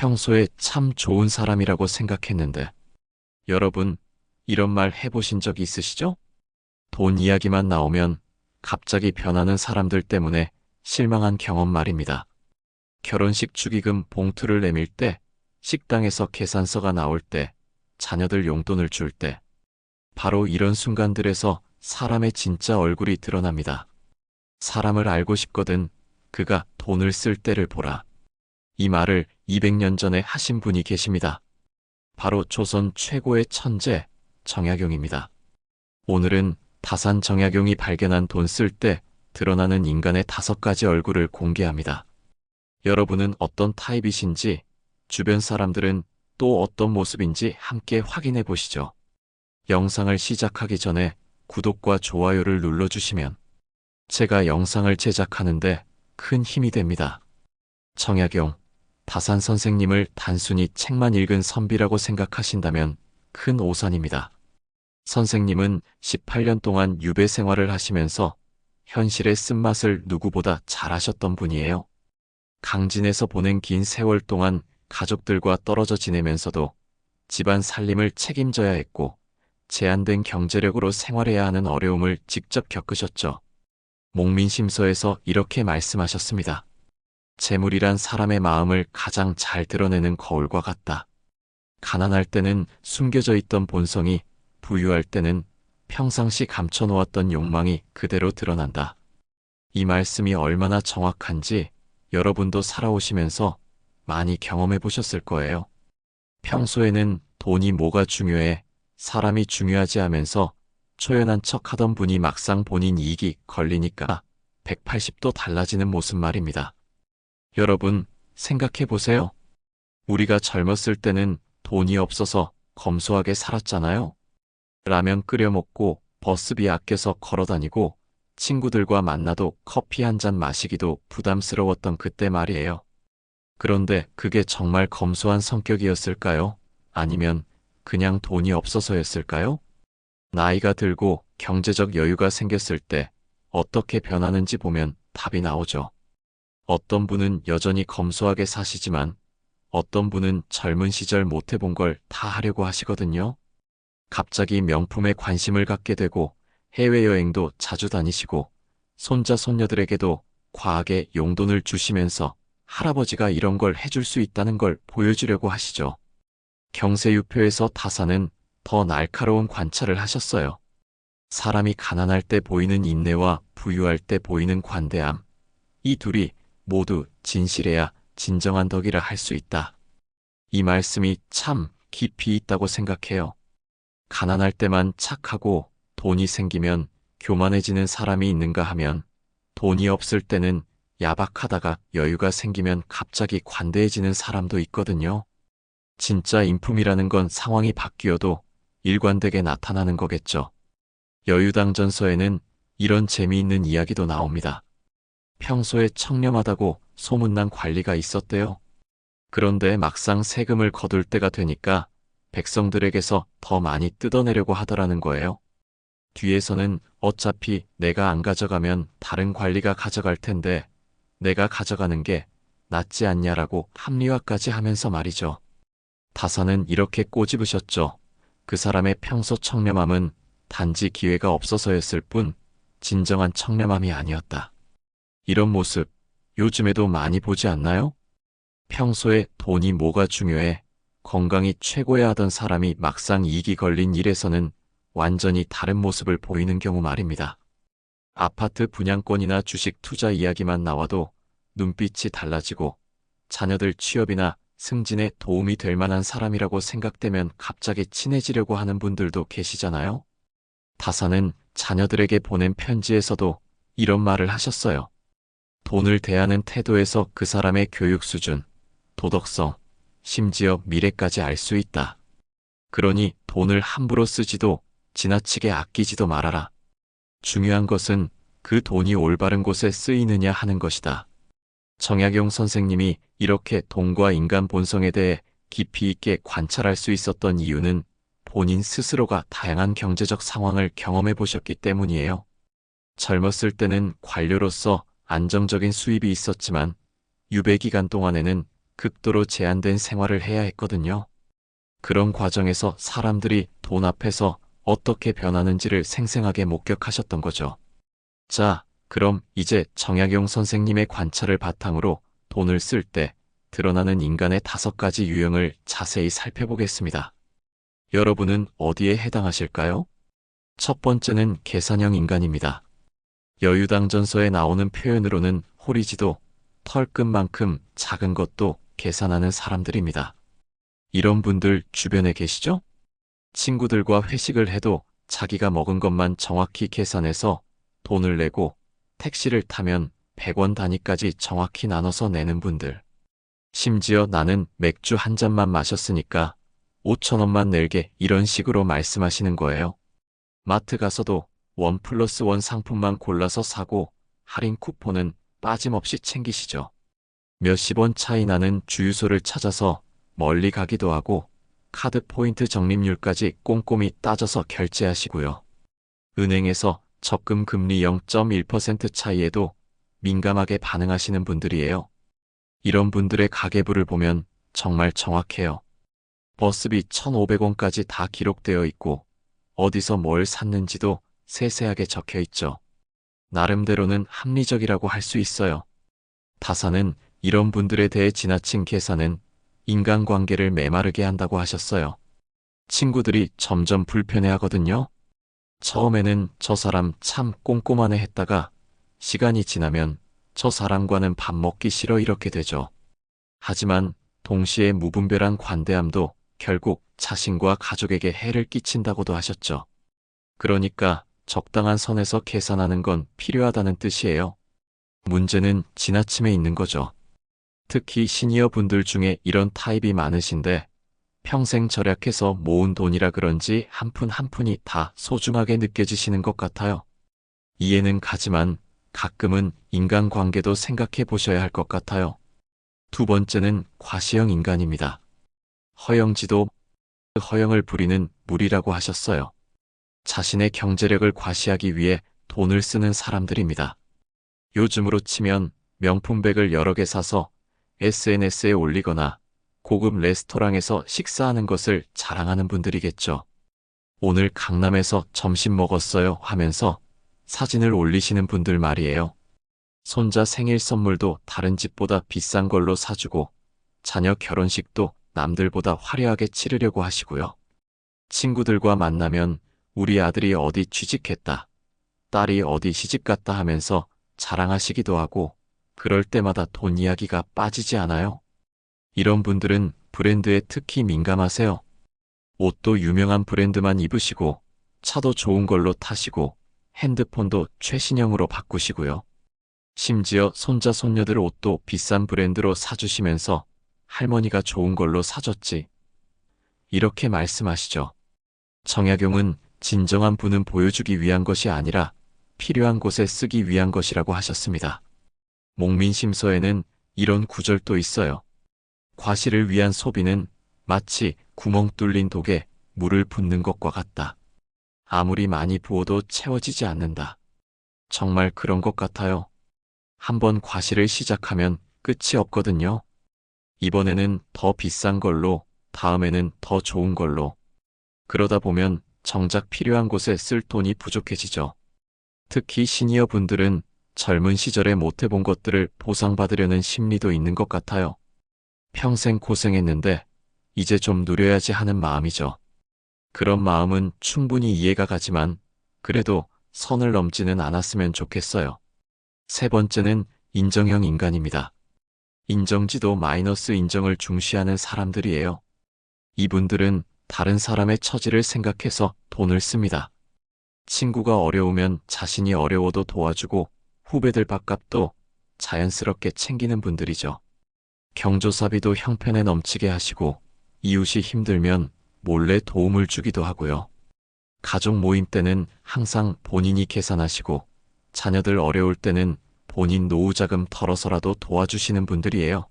평소에 참 좋은 사람이라고 생각했는데. 여러분, 이런 말 해보신 적 있으시죠? 돈 이야기만 나오면 갑자기 변하는 사람들 때문에 실망한 경험 말입니다. 결혼식 축의금 봉투를 내밀 때, 식당에서 계산서가 나올 때, 자녀들 용돈을 줄 때, 바로 이런 순간들에서 사람의 진짜 얼굴이 드러납니다. 사람을 알고 싶거든 그가 돈을 쓸 때를 보라. 이 말을 200년 전에 하신 분이 계십니다. 바로 조선 최고의 천재 정약용입니다. 오늘은 다산 정약용이 발견한 돈 쓸 때 드러나는 인간의 5가지 얼굴을 공개합니다. 여러분은 어떤 타입이신지, 주변 사람들은 또 어떤 모습인지 함께 확인해 보시죠. 영상을 시작하기 전에 구독과 좋아요를 눌러주시면 제가 영상을 제작하는데 큰 힘이 됩니다. 정약용, 다산 선생님을 단순히 책만 읽은 선비라고 생각하신다면 큰 오산입니다. 선생님은 18년 동안 유배 생활을 하시면서 현실의 쓴맛을 누구보다 잘 아셨던 분이에요. 강진에서 보낸 긴 세월 동안 가족들과 떨어져 지내면서도 집안 살림을 책임져야 했고 제한된 경제력으로 생활해야 하는 어려움을 직접 겪으셨죠. 목민심서에서 이렇게 말씀하셨습니다. 재물이란 사람의 마음을 가장 잘 드러내는 거울과 같다. 가난할 때는 숨겨져 있던 본성이, 부유할 때는 평상시 감춰놓았던 욕망이 그대로 드러난다. 이 말씀이 얼마나 정확한지 여러분도 살아오시면서 많이 경험해 보셨을 거예요. 평소에는 돈이 뭐가 중요해, 사람이 중요하지 하면서 초연한 척 하던 분이 막상 본인 이익이 걸리니까 180도 달라지는 모습 말입니다. 여러분, 생각해 보세요. 우리가 젊었을 때는 돈이 없어서 검소하게 살았잖아요. 라면 끓여 먹고 버스비 아껴서 걸어 다니고 친구들과 만나도 커피 한 잔 마시기도 부담스러웠던 그때 말이에요. 그런데 그게 정말 검소한 성격이었을까요? 아니면 그냥 돈이 없어서였을까요? 나이가 들고 경제적 여유가 생겼을 때 어떻게 변하는지 보면 답이 나오죠. 어떤 분은 여전히 검소하게 사시지만 어떤 분은 젊은 시절 못해본 걸 다 하려고 하시거든요. 갑자기 명품에 관심을 갖게 되고 해외여행도 자주 다니시고 손자 손녀들에게도 과하게 용돈을 주시면서 할아버지가 이런 걸 해줄 수 있다는 걸 보여주려고 하시죠. 경세유표에서 다산은 더 날카로운 관찰을 하셨어요. 사람이 가난할 때 보이는 인내와 부유할 때 보이는 관대함, 이 둘이 모두 진실해야 진정한 덕이라 할 수 있다. 이 말씀이 참 깊이 있다고 생각해요. 가난할 때만 착하고 돈이 생기면 교만해지는 사람이 있는가 하면 돈이 없을 때는 야박하다가 여유가 생기면 갑자기 관대해지는 사람도 있거든요. 진짜 인품이라는 건 상황이 바뀌어도 일관되게 나타나는 거겠죠. 여유당전서에는 이런 재미있는 이야기도 나옵니다. 평소에 청렴하다고 소문난 관리가 있었대요. 그런데 막상 세금을 거둘 때가 되니까 백성들에게서 더 많이 뜯어내려고 하더라는 거예요. 뒤에서는 어차피 내가 안 가져가면 다른 관리가 가져갈 텐데 내가 가져가는 게 낫지 않냐라고 합리화까지 하면서 말이죠. 다산은 이렇게 꼬집으셨죠. 그 사람의 평소 청렴함은 단지 기회가 없어서였을 뿐 진정한 청렴함이 아니었다. 이런 모습 요즘에도 많이 보지 않나요? 평소에 돈이 뭐가 중요해, 건강이 최고야 하던 사람이 막상 이익이 걸린 일에서는 완전히 다른 모습을 보이는 경우 말입니다. 아파트 분양권이나 주식 투자 이야기만 나와도 눈빛이 달라지고 자녀들 취업이나 승진에 도움이 될 만한 사람이라고 생각되면 갑자기 친해지려고 하는 분들도 계시잖아요. 다산은 자녀들에게 보낸 편지에서도 이런 말을 하셨어요. 돈을 대하는 태도에서 그 사람의 교육 수준, 도덕성, 심지어 미래까지 알 수 있다. 그러니 돈을 함부로 쓰지도 지나치게 아끼지도 말아라. 중요한 것은 그 돈이 올바른 곳에 쓰이느냐 하는 것이다. 정약용 선생님이 이렇게 돈과 인간 본성에 대해 깊이 있게 관찰할 수 있었던 이유는 본인 스스로가 다양한 경제적 상황을 경험해 보셨기 때문이에요. 젊었을 때는 관료로서 안정적인 수입이 있었지만 유배 기간 동안에는 극도로 제한된 생활을 해야 했거든요. 그런 과정에서 사람들이 돈 앞에서 어떻게 변하는지를 생생하게 목격하셨던 거죠. 자, 그럼 이제 정약용 선생님의 관찰을 바탕으로 돈을 쓸 때 드러나는 인간의 5가지 유형을 자세히 살펴보겠습니다. 여러분은 어디에 해당하실까요? 첫 번째는 계산형 인간입니다. 여유당전서에 나오는 표현으로는 호리지도 털끝만큼 작은 것도 계산하는 사람들입니다. 이런 분들 주변에 계시죠? 친구들과 회식을 해도 자기가 먹은 것만 정확히 계산해서 돈을 내고 택시를 타면 100원 단위까지 정확히 나눠서 내는 분들. 심지어 나는 맥주 한 잔만 마셨으니까 5,000원만 낼게 이런 식으로 말씀하시는 거예요. 마트 가서도 1+1 상품만 골라서 사고 할인 쿠폰은 빠짐없이 챙기시죠. 몇십 원 차이 나는 주유소를 찾아서 멀리 가기도 하고 카드 포인트 적립률까지 꼼꼼히 따져서 결제하시고요. 은행에서 적금 금리 0.1% 차이에도 민감하게 반응하시는 분들이에요. 이런 분들의 가계부를 보면 정말 정확해요. 버스비 1,500원까지 다 기록되어 있고 어디서 뭘 샀는지도 세세하게 적혀 있죠. 나름대로는 합리적이라고 할 수 있어요. 타사는 이런 분들에 대해 지나친 계산은 인간관계를 메마르게 한다고 하셨어요. 친구들이 점점 불편해하거든요. 처음에는 저 사람 참 꼼꼼하네 했다가 시간이 지나면 저 사람과는 밥 먹기 싫어 이렇게 되죠. 하지만 동시에 무분별한 관대함도 결국 자신과 가족에게 해를 끼친다고도 하셨죠. 그러니까 적당한 선에서 계산하는 건 필요하다는 뜻이에요. 문제는 지나침에 있는 거죠. 특히 시니어 분들 중에 이런 타입이 많으신데 평생 절약해서 모은 돈이라 그런지 한 푼 한 푼이 다 소중하게 느껴지시는 것 같아요. 이해는 가지만 가끔은 인간관계도 생각해 보셔야 할 것 같아요. 두 번째는 과시형 인간입니다. 허영지도 허영을 부리는 무리라고 하셨어요. 자신의 경제력을 과시하기 위해 돈을 쓰는 사람들입니다. 요즘으로 치면 명품백을 여러 개 사서 SNS에 올리거나 고급 레스토랑에서 식사하는 것을 자랑하는 분들이겠죠. 오늘 강남에서 점심 먹었어요 하면서 사진을 올리시는 분들 말이에요. 손자 생일 선물도 다른 집보다 비싼 걸로 사주고 자녀 결혼식도 남들보다 화려하게 치르려고 하시고요. 친구들과 만나면 우리 아들이 어디 취직했다, 딸이 어디 시집갔다 하면서 자랑하시기도 하고 그럴 때마다 돈 이야기가 빠지지 않아요. 이런 분들은 브랜드에 특히 민감하세요. 옷도 유명한 브랜드만 입으시고 차도 좋은 걸로 타시고 핸드폰도 최신형으로 바꾸시고요. 심지어 손자 손녀들 옷도 비싼 브랜드로 사주시면서 할머니가 좋은 걸로 사줬지. 이렇게 말씀하시죠. 정약용은 진정한 분은 보여주기 위한 것이 아니라 필요한 곳에 쓰기 위한 것이라고 하셨습니다. 목민심서에는 이런 구절도 있어요. 과시를 위한 소비는 마치 구멍 뚫린 독에 물을 붓는 것과 같다. 아무리 많이 부어도 채워지지 않는다. 정말 그런 것 같아요. 한번 과시를 시작하면 끝이 없거든요. 이번에는 더 비싼 걸로, 다음에는 더 좋은 걸로. 그러다 보면 정작 필요한 곳에 쓸 돈이 부족해지죠. 특히 시니어 분들은 젊은 시절에 못해본 것들을 보상받으려는 심리도 있는 것 같아요. 평생 고생했는데 이제 좀 누려야지 하는 마음이죠. 그런 마음은 충분히 이해가 가지만 그래도 선을 넘지는 않았으면 좋겠어요. 세 번째는 인정형 인간입니다. 인정지도 마이너스 인정을 중시하는 사람들이에요. 이분들은 다른 사람의 처지를 생각해서 돈을 씁니다. 친구가 어려우면 자신이 어려워도 도와주고 후배들 밥값도 자연스럽게 챙기는 분들이죠. 경조사비도 형편에 넘치게 하시고 이웃이 힘들면 몰래 도움을 주기도 하고요. 가족 모임 때는 항상 본인이 계산하시고 자녀들 어려울 때는 본인 노후자금 털어서라도 도와주시는 분들이에요.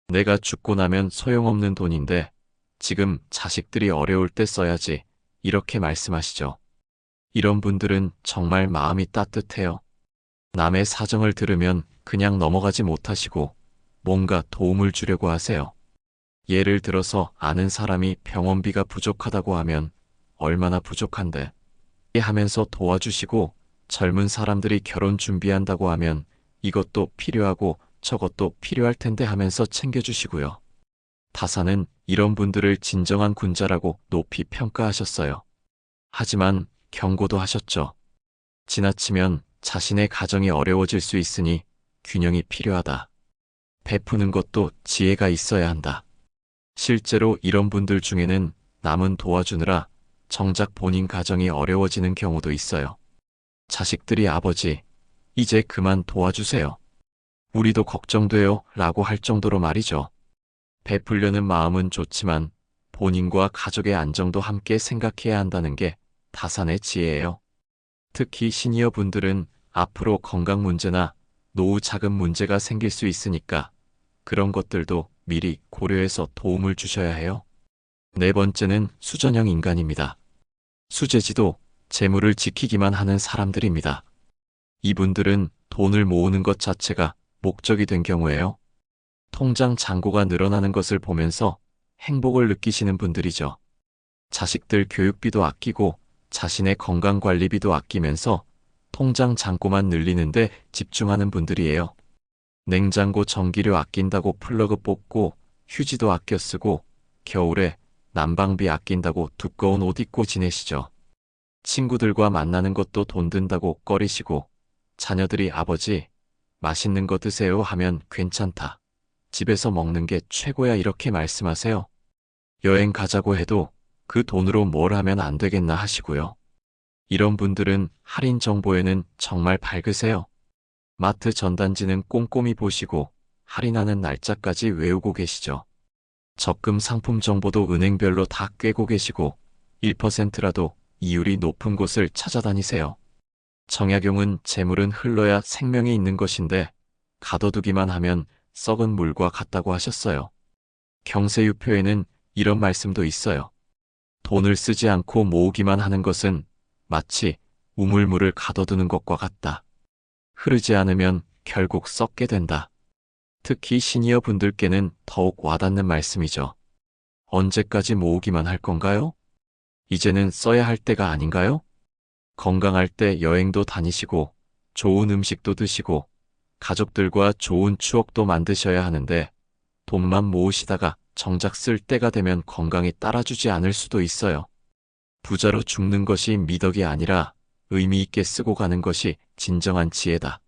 내가 죽고 나면 소용없는 돈인데 지금 자식들이 어려울 때 써야지 이렇게 말씀하시죠. 이런 분들은 정말 마음이 따뜻해요. 남의 사정을 들으면 그냥 넘어가지 못하시고 뭔가 도움을 주려고 하세요. 예를 들어서 아는 사람이 병원비가 부족하다고 하면 얼마나 부족한데 하면서 도와주시고, 젊은 사람들이 결혼 준비한다고 하면 이것도 필요하고 저것도 필요할 텐데 하면서 챙겨주시고요. 타사는 이런 분들을 진정한 군자라고 높이 평가하셨어요. 하지만 경고도 하셨죠. 지나치면 자신의 가정이 어려워질 수 있으니 균형이 필요하다. 베푸는 것도 지혜가 있어야 한다. 실제로 이런 분들 중에는 남은 도와주느라 정작 본인 가정이 어려워지는 경우도 있어요. 자식들이 아버지, 이제 그만 도와주세요. 우리도 걱정돼요 라고 할 정도로 말이죠. 베풀려는 마음은 좋지만 본인과 가족의 안정도 함께 생각해야 한다는 게 타산의 지혜예요. 특히 시니어 분들은 앞으로 건강 문제나 노후 자금 문제가 생길 수 있으니까 그런 것들도 미리 고려해서 도움을 주셔야 해요. 네 번째는 수전형 인간입니다. 수재지도 재물을 지키기만 하는 사람들입니다. 이분들은 돈을 모으는 것 자체가 목적이 된 경우에요. 통장 잔고가 늘어나는 것을 보면서 행복을 느끼시는 분들이죠. 자식들 교육비도 아끼고 자신의 건강관리비도 아끼면서 통장 잔고만 늘리는데 집중하는 분들이에요. 냉장고 전기료 아낀다고 플러그 뽑고 휴지도 아껴 쓰고 겨울에 난방비 아낀다고 두꺼운 옷 입고 지내시죠. 친구들과 만나는 것도 돈 든다고 꺼리시고 자녀들이 아버지 맛있는 거 드세요 하면 괜찮다. 집에서 먹는 게 최고야 이렇게 말씀하세요. 여행 가자고 해도 그 돈으로 뭘 하면 안 되겠나 하시고요. 이런 분들은 할인 정보에는 정말 밝으세요. 마트 전단지는 꼼꼼히 보시고 할인하는 날짜까지 외우고 계시죠. 적금 상품 정보도 은행별로 다 꿰고 계시고 1%라도 이율이 높은 곳을 찾아다니세요. 정약용은 재물은 흘러야 생명이 있는 것인데 가둬두기만 하면 썩은 물과 같다고 하셨어요. 경세유표에는 이런 말씀도 있어요. 돈을 쓰지 않고 모으기만 하는 것은 마치 우물물을 가둬두는 것과 같다. 흐르지 않으면 결국 썩게 된다. 특히 시니어 분들께는 더욱 와닿는 말씀이죠. 언제까지 모으기만 할 건가요? 이제는 써야 할 때가 아닌가요? 건강할 때 여행도 다니시고 좋은 음식도 드시고 가족들과 좋은 추억도 만드셔야 하는데 돈만 모으시다가 정작 쓸 때가 되면 건강이 따라주지 않을 수도 있어요. 부자로 죽는 것이 미덕이 아니라 의미 있게 쓰고 가는 것이 진정한 지혜다.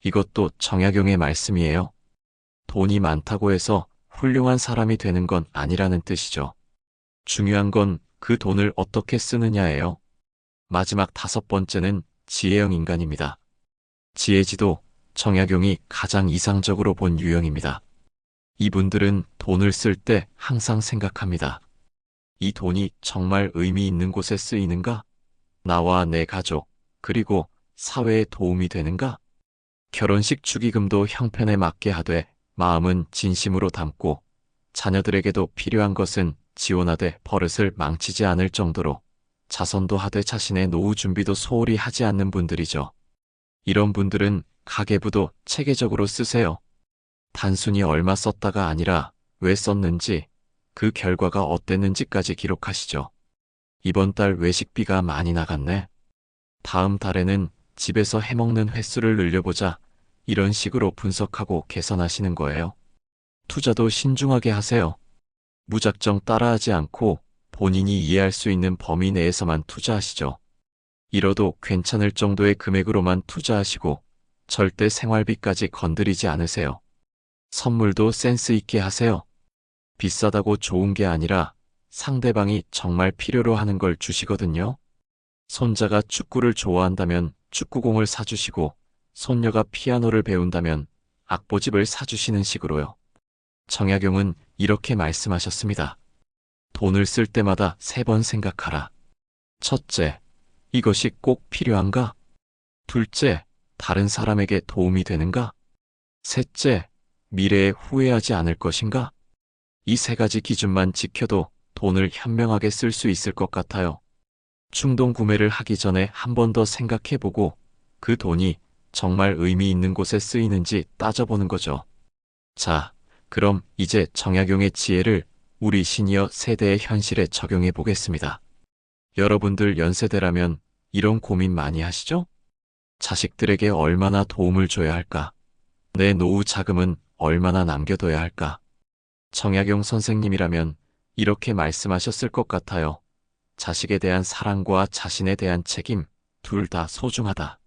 이것도 정약용의 말씀이에요. 돈이 많다고 해서 훌륭한 사람이 되는 건 아니라는 뜻이죠. 중요한 건 그 돈을 어떻게 쓰느냐예요. 마지막 5번째는 지혜형 인간입니다. 지혜지도 정약용이 가장 이상적으로 본 유형입니다. 이분들은 돈을 쓸 때 항상 생각합니다. 이 돈이 정말 의미 있는 곳에 쓰이는가? 나와 내 가족, 그리고 사회에 도움이 되는가? 결혼식 축의금도 형편에 맞게 하되 마음은 진심으로 담고 자녀들에게도 필요한 것은 지원하되 버릇을 망치지 않을 정도로 자선도 하되 자신의 노후 준비도 소홀히 하지 않는 분들이죠. 이런 분들은 가계부도 체계적으로 쓰세요. 단순히 얼마 썼다가 아니라 왜 썼는지, 그 결과가 어땠는지까지 기록하시죠. 이번 달 외식비가 많이 나갔네. 다음 달에는 집에서 해먹는 횟수를 늘려보자. 이런 식으로 분석하고 개선하시는 거예요. 투자도 신중하게 하세요. 무작정 따라하지 않고 본인이 이해할 수 있는 범위 내에서만 투자하시죠. 잃어도 괜찮을 정도의 금액으로만 투자하시고 절대 생활비까지 건드리지 않으세요. 선물도 센스 있게 하세요. 비싸다고 좋은 게 아니라 상대방이 정말 필요로 하는 걸 주시거든요. 손자가 축구를 좋아한다면 축구공을 사주시고 손녀가 피아노를 배운다면 악보집을 사주시는 식으로요. 정약용은 이렇게 말씀하셨습니다. 돈을 쓸 때마다 3번 생각하라. 첫째, 이것이 꼭 필요한가? 둘째, 다른 사람에게 도움이 되는가? 셋째, 미래에 후회하지 않을 것인가? 이 3가지 기준만 지켜도 돈을 현명하게 쓸 수 있을 것 같아요. 충동 구매를 하기 전에 한 번 더 생각해보고 그 돈이 정말 의미 있는 곳에 쓰이는지 따져보는 거죠. 자, 그럼 이제 정약용의 지혜를 우리 시니어 세대의 현실에 적용해 보겠습니다. 여러분들 연세대라면 이런 고민 많이 하시죠? 자식들에게 얼마나 도움을 줘야 할까? 내 노후 자금은 얼마나 남겨둬야 할까? 정약용 선생님이라면 이렇게 말씀하셨을 것 같아요. 자식에 대한 사랑과 자신에 대한 책임, 둘 다 소중하다.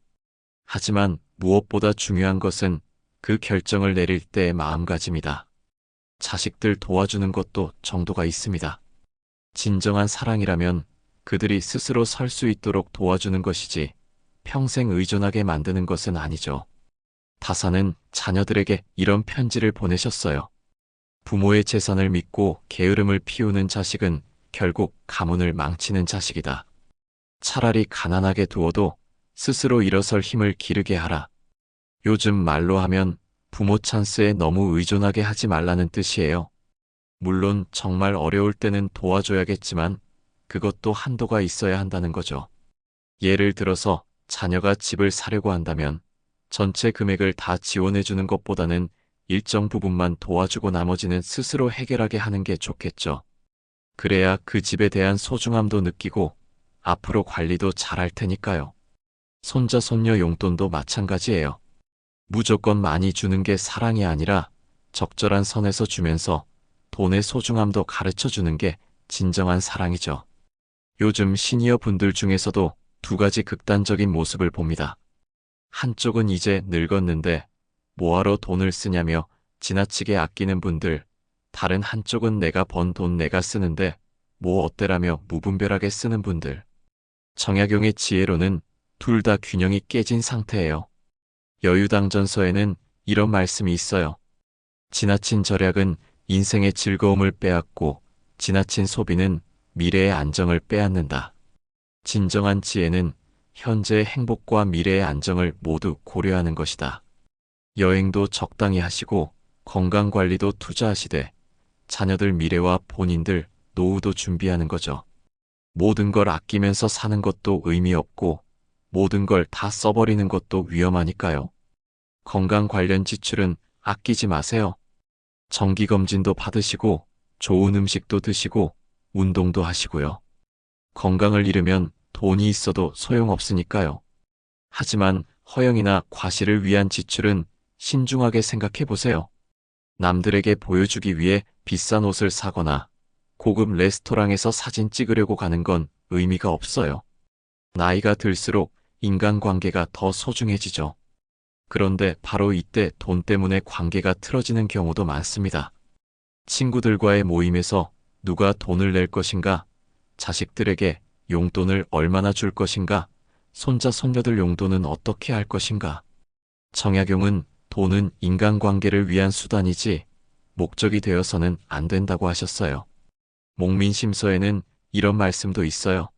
하지만 무엇보다 중요한 것은 그 결정을 내릴 때의 마음가짐이다. 자식들 도와주는 것도 정도가 있습니다. 진정한 사랑이라면 그들이 스스로 설 수 있도록 도와주는 것이지 평생 의존하게 만드는 것은 아니죠. 다사는 자녀들에게 이런 편지를 보내셨어요. 부모의 재산을 믿고 게으름을 피우는 자식은 결국 가문을 망치는 자식이다. 차라리 가난하게 두어도 스스로 일어설 힘을 기르게 하라. 요즘 말로 하면 부모 찬스에 너무 의존하게 하지 말라는 뜻이에요. 물론 정말 어려울 때는 도와줘야겠지만 그것도 한도가 있어야 한다는 거죠. 예를 들어서 자녀가 집을 사려고 한다면 전체 금액을 다 지원해주는 것보다는 일정 부분만 도와주고 나머지는 스스로 해결하게 하는 게 좋겠죠. 그래야 그 집에 대한 소중함도 느끼고 앞으로 관리도 잘할 테니까요. 손자 손녀 용돈도 마찬가지예요. 무조건 많이 주는 게 사랑이 아니라 적절한 선에서 주면서 돈의 소중함도 가르쳐 주는 게 진정한 사랑이죠. 요즘 시니어 분들 중에서도 두 가지 극단적인 모습을 봅니다. 한쪽은 이제 늙었는데 뭐하러 돈을 쓰냐며 지나치게 아끼는 분들, 다른 한쪽은 내가 번 돈 내가 쓰는데 뭐 어때라며 무분별하게 쓰는 분들. 정약용의 지혜로는 둘 다 균형이 깨진 상태예요. 여유당전서에는 이런 말씀이 있어요. 지나친 절약은 인생의 즐거움을 빼앗고 지나친 소비는 미래의 안정을 빼앗는다. 진정한 지혜는 현재의 행복과 미래의 안정을 모두 고려하는 것이다. 여행도 적당히 하시고 건강관리도 투자하시되 자녀들 미래와 본인들 노후도 준비하는 거죠. 모든 걸 아끼면서 사는 것도 의미 없고 모든 걸 다 써버리는 것도 위험하니까요. 건강 관련 지출은 아끼지 마세요. 정기검진도 받으시고 좋은 음식도 드시고 운동도 하시고요. 건강을 잃으면 돈이 있어도 소용없으니까요. 하지만 허영이나 과시를 위한 지출은 신중하게 생각해 보세요. 남들에게 보여주기 위해 비싼 옷을 사거나 고급 레스토랑에서 사진 찍으려고 가는 건 의미가 없어요. 나이가 들수록 인간관계가 더 소중해지죠. 그런데 바로 이때 돈 때문에 관계가 틀어지는 경우도 많습니다. 친구들과의 모임에서 누가 돈을 낼 것인가, 자식들에게 용돈을 얼마나 줄 것인가, 손자 손녀들 용돈은 어떻게 할 것인가. 정약용은 돈은 인간관계를 위한 수단이지 목적이 되어서는 안 된다고 하셨어요. 목민심서에는 이런 말씀도 있어요.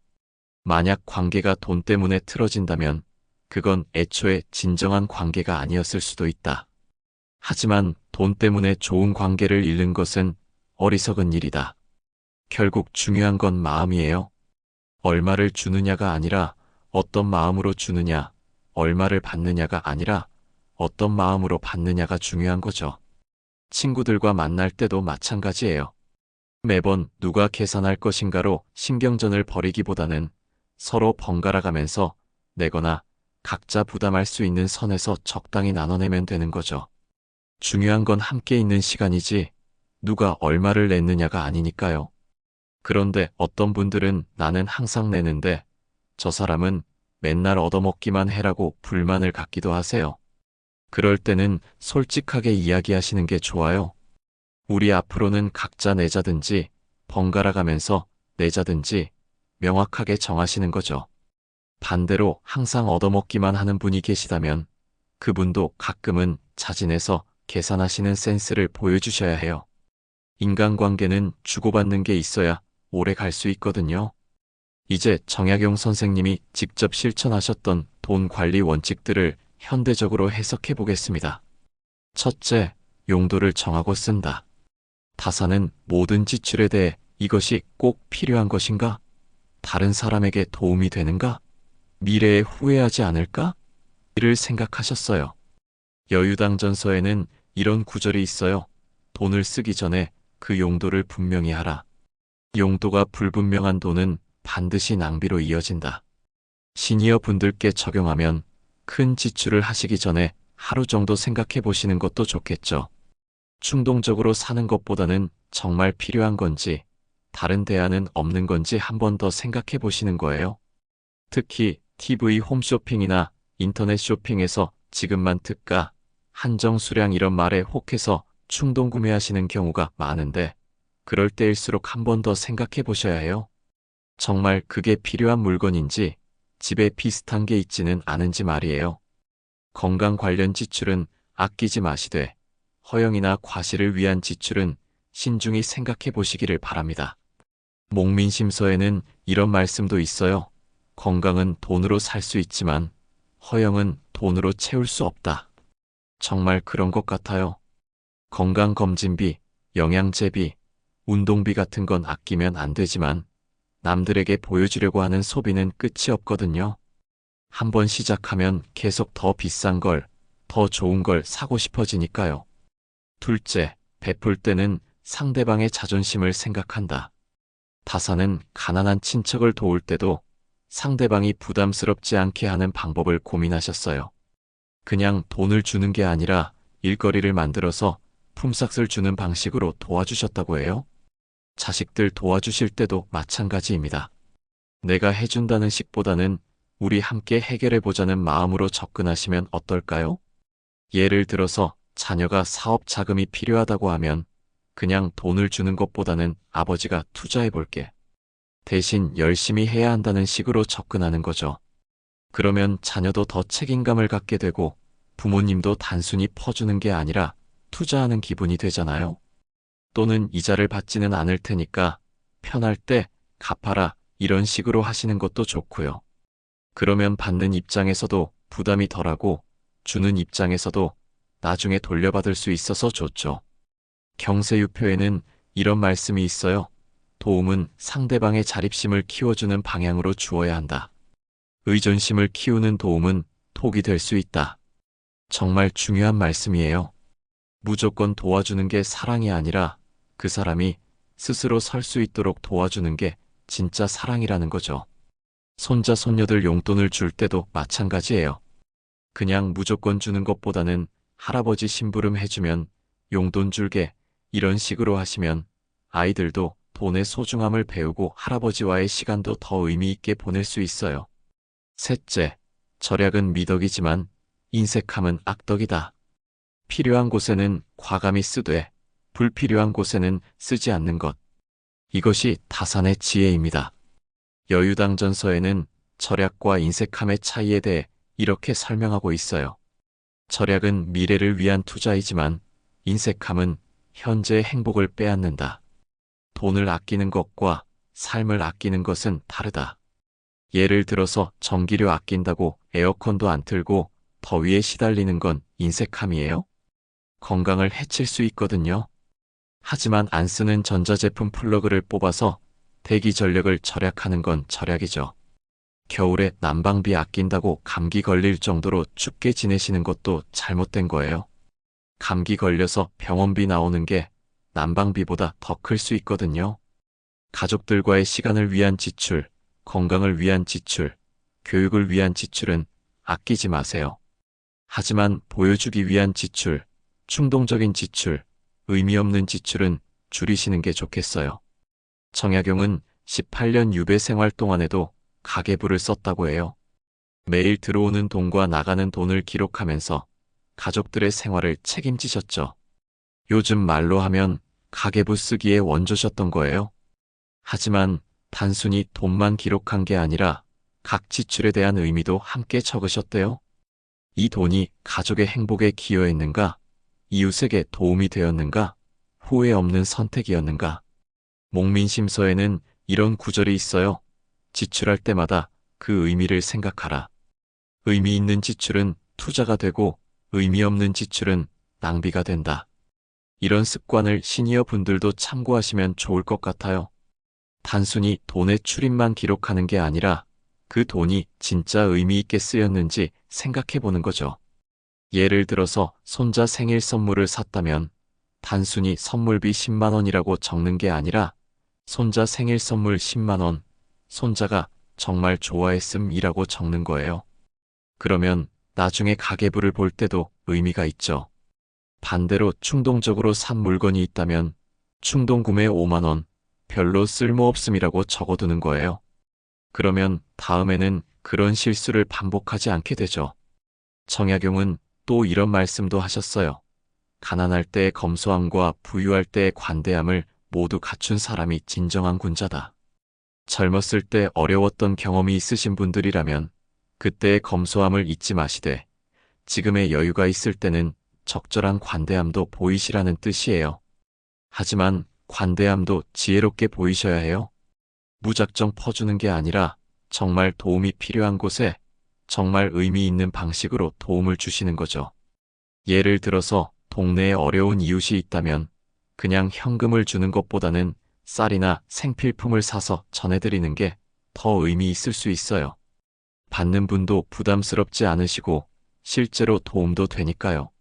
만약 관계가 돈 때문에 틀어진다면 그건 애초에 진정한 관계가 아니었을 수도 있다. 하지만 돈 때문에 좋은 관계를 잃는 것은 어리석은 일이다. 결국 중요한 건 마음이에요. 얼마를 주느냐가 아니라 어떤 마음으로 주느냐, 얼마를 받느냐가 아니라 어떤 마음으로 받느냐가 중요한 거죠. 친구들과 만날 때도 마찬가지예요. 매번 누가 계산할 것인가로 신경전을 벌이기보다는 서로 번갈아 가면서 내거나 각자 부담할 수 있는 선에서 적당히 나눠내면 되는 거죠. 중요한 건 함께 있는 시간이지 누가 얼마를 냈느냐가 아니니까요. 그런데 어떤 분들은 나는 항상 내는데 저 사람은 맨날 얻어먹기만 해라고 불만을 갖기도 하세요. 그럴 때는 솔직하게 이야기하시는 게 좋아요. 우리 앞으로는 각자 내자든지 번갈아 가면서 내자든지 명확하게 정하시는 거죠. 반대로 항상 얻어먹기만 하는 분이 계시다면 그분도 가끔은 자진해서 계산하시는 센스를 보여주셔야 해요. 인간관계는 주고받는 게 있어야 오래 갈 수 있거든요. 이제 정약용 선생님이 직접 실천하셨던 돈 관리 원칙들을 현대적으로 해석해 보겠습니다. 첫째, 용도를 정하고 쓴다. 다사는 모든 지출에 대해 이것이 꼭 필요한 것인가? 다른 사람에게 도움이 되는가? 미래에 후회하지 않을까? 이를 생각하셨어요. 여유당전서에는 이런 구절이 있어요. 돈을 쓰기 전에 그 용도를 분명히 하라. 용도가 불분명한 돈은 반드시 낭비로 이어진다. 시니어 분들께 적용하면 큰 지출을 하시기 전에 하루 정도 생각해 보시는 것도 좋겠죠. 충동적으로 사는 것보다는 정말 필요한 건지, 다른 대안은 없는 건지 한 번 더 생각해 보시는 거예요. 특히 TV 홈쇼핑이나 인터넷 쇼핑에서 지금만 특가, 한정 수량 이런 말에 혹해서 충동 구매하시는 경우가 많은데, 그럴 때일수록 한 번 더 생각해 보셔야 해요. 정말 그게 필요한 물건인지, 집에 비슷한 게 있지는 않은지 말이에요. 건강 관련 지출은 아끼지 마시되, 허영이나 과실을 위한 지출은 신중히 생각해 보시기를 바랍니다. 목민심서에는 이런 말씀도 있어요. 건강은 돈으로 살 수 있지만 허영은 돈으로 채울 수 없다. 정말 그런 것 같아요. 건강검진비, 영양제비, 운동비 같은 건 아끼면 안 되지만 남들에게 보여주려고 하는 소비는 끝이 없거든요. 한번 시작하면 계속 더 비싼 걸, 더 좋은 걸 사고 싶어지니까요. 둘째, 베풀 때는 상대방의 자존심을 생각한다. 다사는 가난한 친척을 도울 때도 상대방이 부담스럽지 않게 하는 방법을 고민하셨어요. 그냥 돈을 주는 게 아니라 일거리를 만들어서 품삯을 주는 방식으로 도와주셨다고 해요. 자식들 도와주실 때도 마찬가지입니다. 내가 해준다는 식보다는 우리 함께 해결해보자는 마음으로 접근하시면 어떨까요? 예를 들어서 자녀가 사업 자금이 필요하다고 하면 그냥 돈을 주는 것보다는 아버지가 투자해볼게. 대신 열심히 해야 한다는 식으로 접근하는 거죠. 그러면 자녀도 더 책임감을 갖게 되고 부모님도 단순히 퍼주는 게 아니라 투자하는 기분이 되잖아요. 또는 이자를 받지는 않을 테니까 편할 때 갚아라 이런 식으로 하시는 것도 좋고요. 그러면 받는 입장에서도 부담이 덜하고 주는 입장에서도 나중에 돌려받을 수 있어서 좋죠. 경세유표에는 이런 말씀이 있어요. 도움은 상대방의 자립심을 키워주는 방향으로 주어야 한다. 의존심을 키우는 도움은 독이 될 수 있다. 정말 중요한 말씀이에요. 무조건 도와주는 게 사랑이 아니라 그 사람이 스스로 설 수 있도록 도와주는 게 진짜 사랑이라는 거죠. 손자, 손녀들 용돈을 줄 때도 마찬가지예요. 그냥 무조건 주는 것보다는 할아버지 심부름 해주면 용돈 줄게 이런 식으로 하시면 아이들도 돈의 소중함을 배우고 할아버지와의 시간도 더 의미 있게 보낼 수 있어요. 셋째, 절약은 미덕이지만 인색함은 악덕이다. 필요한 곳에는 과감히 쓰되 불필요한 곳에는 쓰지 않는 것. 이것이 다산의 지혜입니다. 여유당전서에는 절약과 인색함의 차이에 대해 이렇게 설명하고 있어요. 절약은 미래를 위한 투자이지만 인색함은 현재의 행복을 빼앗는다. 돈을 아끼는 것과 삶을 아끼는 것은 다르다. 예를 들어서 전기료 아낀다고 에어컨도 안 틀고 더위에 시달리는 건 인색함이에요? 건강을 해칠 수 있거든요. 하지만 안 쓰는 전자제품 플러그를 뽑아서 대기 전력을 절약하는 건 절약이죠. 겨울에 난방비 아낀다고 감기 걸릴 정도로 춥게 지내시는 것도 잘못된 거예요. 감기 걸려서 병원비 나오는 게 난방비보다 더 클 수 있거든요. 가족들과의 시간을 위한 지출, 건강을 위한 지출, 교육을 위한 지출은 아끼지 마세요. 하지만 보여주기 위한 지출, 충동적인 지출, 의미 없는 지출은 줄이시는 게 좋겠어요. 정약용은 18년 유배 생활 동안에도 가계부를 썼다고 해요. 매일 들어오는 돈과 나가는 돈을 기록하면서 가족들의 생활을 책임지셨죠. 요즘 말로 하면 가계부 쓰기의 원조셨던 거예요. 하지만 단순히 돈만 기록한 게 아니라 각 지출에 대한 의미도 함께 적으셨대요. 이 돈이 가족의 행복에 기여했는가? 이웃에게 도움이 되었는가? 후회 없는 선택이었는가? 목민심서에는 이런 구절이 있어요. 지출할 때마다 그 의미를 생각하라. 의미 있는 지출은 투자가 되고 의미 없는 지출은 낭비가 된다. 이런 습관을 시니어 분들도 참고하시면 좋을 것 같아요. 단순히 돈의 출입만 기록하는 게 아니라 그 돈이 진짜 의미 있게 쓰였는지 생각해 보는 거죠. 예를 들어서 손자 생일 선물을 샀다면 단순히 선물비 10만 원이라고 적는 게 아니라 손자 생일 선물 10만 원, 손자가 정말 좋아했음이라고 적는 거예요. 그러면 나중에 가계부를 볼 때도 의미가 있죠. 반대로 충동적으로 산 물건이 있다면 충동 구매 5만 원, 별로 쓸모없음이라고 적어두는 거예요. 그러면 다음에는 그런 실수를 반복하지 않게 되죠. 정약용은 또 이런 말씀도 하셨어요. 가난할 때의 검소함과 부유할 때의 관대함을 모두 갖춘 사람이 진정한 군자다. 젊었을 때 어려웠던 경험이 있으신 분들이라면 그때의 검소함을 잊지 마시되 지금의 여유가 있을 때는 적절한 관대함도 보이시라는 뜻이에요. 하지만 관대함도 지혜롭게 보이셔야 해요. 무작정 퍼주는 게 아니라 정말 도움이 필요한 곳에 정말 의미 있는 방식으로 도움을 주시는 거죠. 예를 들어서 동네에 어려운 이웃이 있다면 그냥 현금을 주는 것보다는 쌀이나 생필품을 사서 전해드리는 게 더 의미 있을 수 있어요. 받는 분도 부담스럽지 않으시고 실제로 도움도 되니까요.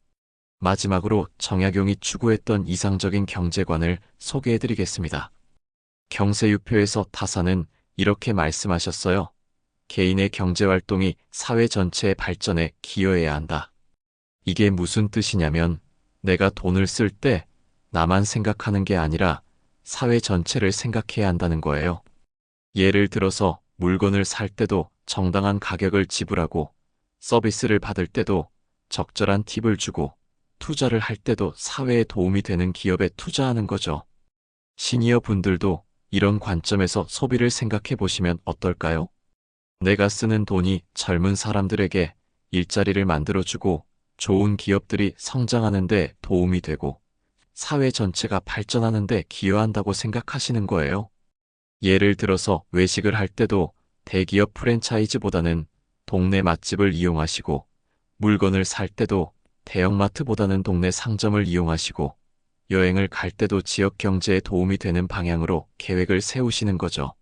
마지막으로 정약용이 추구했던 이상적인 경제관을 소개해드리겠습니다. 경세유표에서 타사는 이렇게 말씀하셨어요. 개인의 경제활동이 사회 전체의 발전에 기여해야 한다. 이게 무슨 뜻이냐면 내가 돈을 쓸 때 나만 생각하는 게 아니라 사회 전체를 생각해야 한다는 거예요. 예를 들어서 물건을 살 때도 정당한 가격을 지불하고 서비스를 받을 때도 적절한 팁을 주고 투자를 할 때도 사회에 도움이 되는 기업에 투자하는 거죠. 시니어 분들도 이런 관점에서 소비를 생각해 보시면 어떨까요? 내가 쓰는 돈이 젊은 사람들에게 일자리를 만들어주고 좋은 기업들이 성장하는 데 도움이 되고 사회 전체가 발전하는 데 기여한다고 생각하시는 거예요. 예를 들어서 외식을 할 때도 대기업 프랜차이즈보다는 동네 맛집을 이용하시고 물건을 살 때도 대형마트보다는 동네 상점을 이용하시고 여행을 갈 때도 지역 경제에 도움이 되는 방향으로 계획을 세우시는 거죠.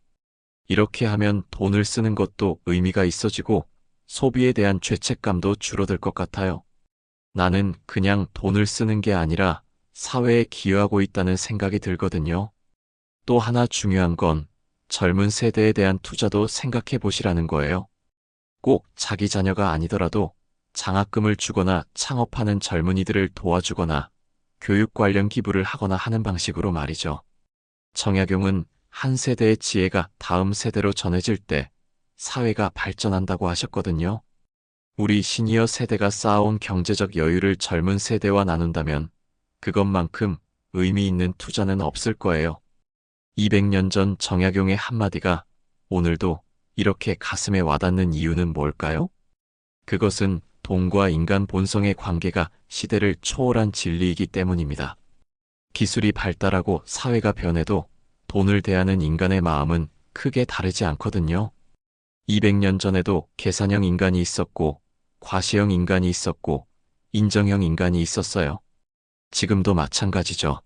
이렇게 하면 돈을 쓰는 것도 의미가 있어지고 소비에 대한 죄책감도 줄어들 것 같아요. 나는 그냥 돈을 쓰는 게 아니라 사회에 기여하고 있다는 생각이 들거든요. 또 하나 중요한 건 젊은 세대에 대한 투자도 생각해 보시라는 거예요. 꼭 자기 자녀가 아니더라도 장학금을 주거나 창업하는 젊은이들을 도와주거나 교육 관련 기부를 하거나 하는 방식으로 말이죠. 정약용은 한 세대의 지혜가 다음 세대로 전해질 때 사회가 발전한다고 하셨거든요. 우리 시니어 세대가 쌓아온 경제적 여유를 젊은 세대와 나눈다면 그것만큼 의미 있는 투자는 없을 거예요. 200년 전 정약용의 한마디가 오늘도 이렇게 가슴에 와닿는 이유는 뭘까요? 그것은 돈과 인간 본성의 관계가 시대를 초월한 진리이기 때문입니다. 기술이 발달하고 사회가 변해도 돈을 대하는 인간의 마음은 크게 다르지 않거든요. 200년 전에도 계산형 인간이 있었고 과시형 인간이 있었고 인정형 인간이 있었어요. 지금도 마찬가지죠.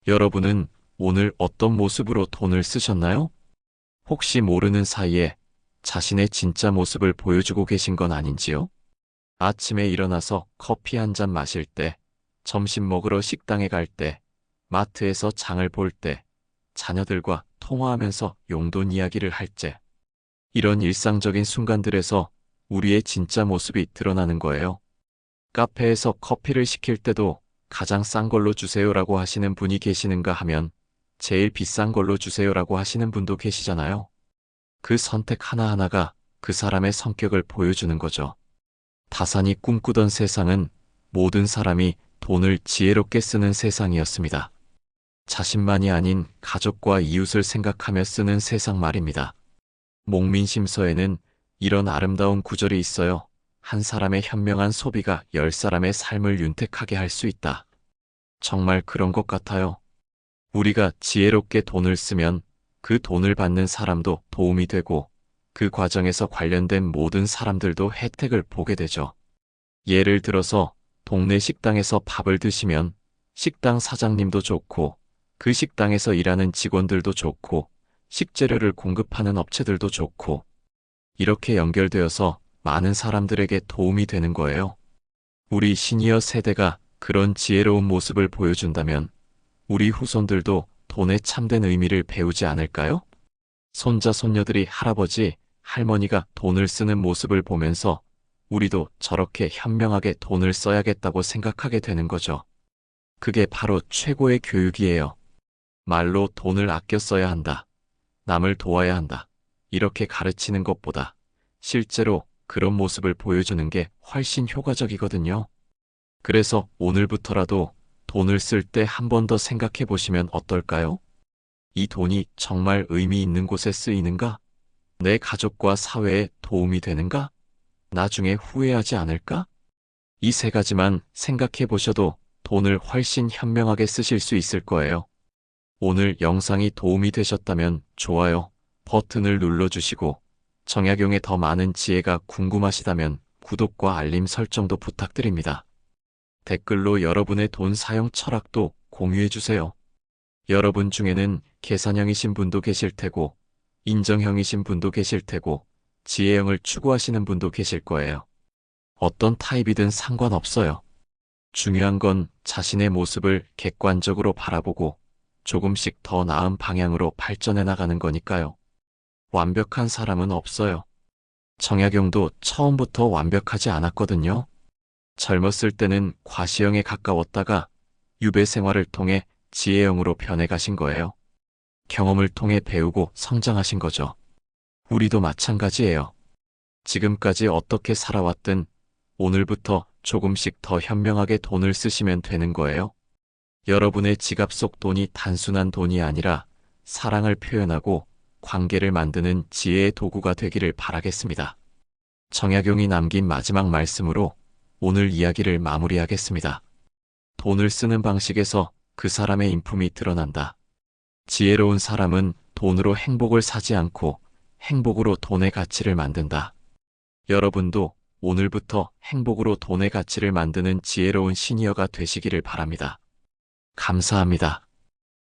여러분은 오늘 어떤 모습으로 돈을 쓰셨나요? 혹시 모르는 사이에 자신의 진짜 모습을 보여주고 계신 건 아닌지요? 아침에 일어나서 커피 한 잔 마실 때, 점심 먹으러 식당에 갈 때, 마트에서 장을 볼 때, 자녀들과 통화하면서 용돈 이야기를 할 때, 이런 일상적인 순간들에서 우리의 진짜 모습이 드러나는 거예요. 카페에서 커피를 시킬 때도 가장 싼 걸로 주세요라고 하시는 분이 계시는가 하면 제일 비싼 걸로 주세요라고 하시는 분도 계시잖아요. 그 선택 하나하나가 그 사람의 성격을 보여주는 거죠. 다산이 꿈꾸던 세상은 모든 사람이 돈을 지혜롭게 쓰는 세상이었습니다. 자신만이 아닌 가족과 이웃을 생각하며 쓰는 세상 말입니다. 목민심서에는 이런 아름다운 구절이 있어요. 한 사람의 현명한 소비가 10사람의 삶을 윤택하게 할 수 있다. 정말 그런 것 같아요. 우리가 지혜롭게 돈을 쓰면 그 돈을 받는 사람도 도움이 되고 그 과정에서 관련된 모든 사람들도 혜택을 보게 되죠. 예를 들어서 동네 식당에서 밥을 드시면 식당 사장님도 좋고 그 식당에서 일하는 직원들도 좋고 식재료를 공급하는 업체들도 좋고 이렇게 연결되어서 많은 사람들에게 도움이 되는 거예요. 우리 시니어 세대가 그런 지혜로운 모습을 보여준다면 우리 후손들도 돈의 참된 의미를 배우지 않을까요? 손자, 손녀들이 할아버지, 할머니가 돈을 쓰는 모습을 보면서 우리도 저렇게 현명하게 돈을 써야겠다고 생각하게 되는 거죠. 그게 바로 최고의 교육이에요. 말로 돈을 아껴 써야 한다. 남을 도와야 한다. 이렇게 가르치는 것보다 실제로 그런 모습을 보여주는 게 훨씬 효과적이거든요. 그래서 오늘부터라도 돈을 쓸 때 한 번 더 생각해 보시면 어떨까요? 이 돈이 정말 의미 있는 곳에 쓰이는가? 내 가족과 사회에 도움이 되는가? 나중에 후회하지 않을까? 이 세 가지만 생각해 보셔도 돈을 훨씬 현명하게 쓰실 수 있을 거예요. 오늘 영상이 도움이 되셨다면 좋아요 버튼을 눌러주시고 정약용의 더 많은 지혜가 궁금하시다면 구독과 알림 설정도 부탁드립니다. 댓글로 여러분의 돈 사용 철학도 공유해주세요. 여러분 중에는 계산형이신 분도 계실 테고 인정형이신 분도 계실 테고 지혜형을 추구하시는 분도 계실 거예요. 어떤 타입이든 상관없어요. 중요한 건 자신의 모습을 객관적으로 바라보고 조금씩 더 나은 방향으로 발전해 나가는 거니까요. 완벽한 사람은 없어요. 정약용도 처음부터 완벽하지 않았거든요. 젊었을 때는 과시형에 가까웠다가 유배 생활을 통해 지혜형으로 변해가신 거예요. 경험을 통해 배우고 성장하신 거죠. 우리도 마찬가지예요. 지금까지 어떻게 살아왔든 오늘부터 조금씩 더 현명하게 돈을 쓰시면 되는 거예요. 여러분의 지갑 속 돈이 단순한 돈이 아니라 사랑을 표현하고 관계를 만드는 지혜의 도구가 되기를 바라겠습니다. 정약용이 남긴 마지막 말씀으로 오늘 이야기를 마무리하겠습니다. 돈을 쓰는 방식에서 그 사람의 인품이 드러난다. 지혜로운 사람은 돈으로 행복을 사지 않고 행복으로 돈의 가치를 만든다. 여러분도 오늘부터 행복으로 돈의 가치를 만드는 지혜로운 시니어가 되시기를 바랍니다. 감사합니다.